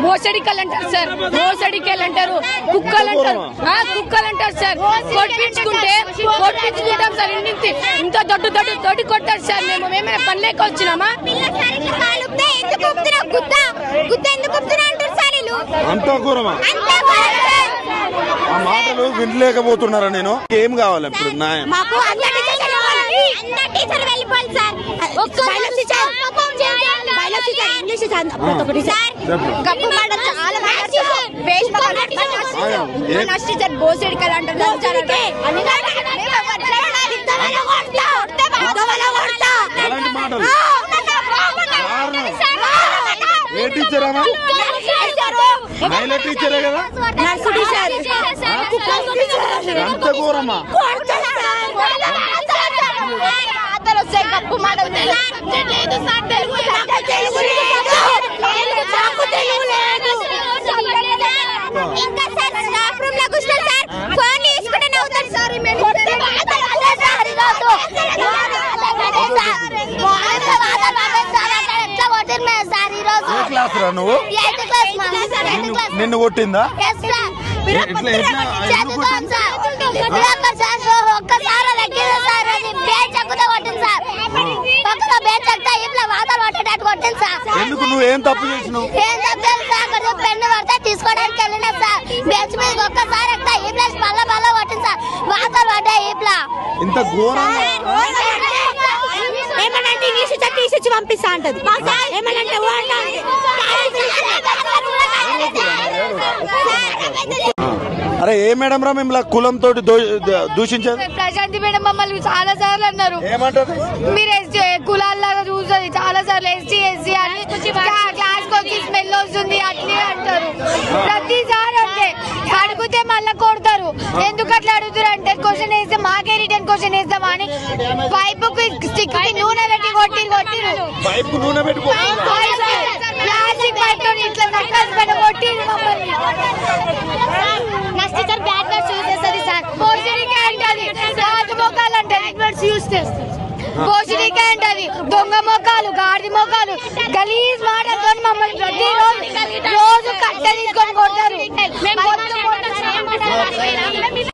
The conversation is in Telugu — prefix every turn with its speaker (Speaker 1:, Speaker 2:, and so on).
Speaker 1: మోసడికలు అంటారు సార్, మోసడికలు అంటారు, కుక్కలు అంటారు, కుక్కలు అంటారు సార్. కొట్టించుకుంటాం సార్, ఇంత దొడ్డు కొట్టారు సార్. మేమేమైనా పని లేక వచ్చినామా?
Speaker 2: అంతా ఘోరమా? ఆ మాటలు వినలేకపోతున్నారా? నేను ఏం కావాలి ఇప్పుడు?
Speaker 1: బోసడికలు అంటారు.
Speaker 2: ఏ టీచరా? మహిళా టీచరే కదా? అంత ఘోరమా? నువ్వు నిన్ను కొట్టిందా? ఎందుకు? నువ్వేం తప్పు చేసినావు?
Speaker 3: పెన్ను పడితే తీసుకోవడానికి వెళ్ళినా సార్. బెంచ్ మీద ఒక్కసారి ఈ ప్లేస్ మళ్ళా కొట్టింది సార్. వాతలు పడ్డాయి ఇట్లా.
Speaker 2: ఇంత ఘోరంగా
Speaker 3: ఏమనంటే ఇంగ్లీష్ తీసిచ్చి పంపిస్తా అంటది. ఏమనంటే
Speaker 2: అరే ఏ మేడం రా మిమ్మల్ని కులంతో దూషించారు?
Speaker 1: ప్రశాంతి మేడం మమ్మల్ని చాలా సార్లు అన్నారు.
Speaker 2: ఏమంటారు?
Speaker 1: మీరు ఎస్టీ కులాల్లాగా చూస్తుంది చాలా సార్లు, ఎస్టీ అని క్లాస్ వచ్చి స్మెల్ వస్తుంది అట్లే అంటారు. ప్రతిసారి అంతే అడిగితే మళ్ళీ కొడతారు. ఎందుకు అట్లా అడుగుతారు అంటే క్వశ్చన్ వేస్తే మాకే రిటర్న్ క్వశ్చన్ వేస్తామా అని పైపు స్టిక్ నూనె పెట్టి కొట్టిరు.
Speaker 2: పైపు నూనె పెట్టి
Speaker 1: ప్లాస్టిక్ పైప్ తో ఇట్లా నక్కలు పైన కొట్టిరు మమ్మల్ని. బ్యాడ్ వర్డ్స్ యూజ్ చేస్తుంది సార్. పోషణికే అంటది, గాడి మొక్కలు అంటది, వర్డ్స్ యూజ్ చేస్తారు. పోషణికే అంటది, దొంగ మొక్కలు, గాడి మొక్కలు, గలీజ్ మాట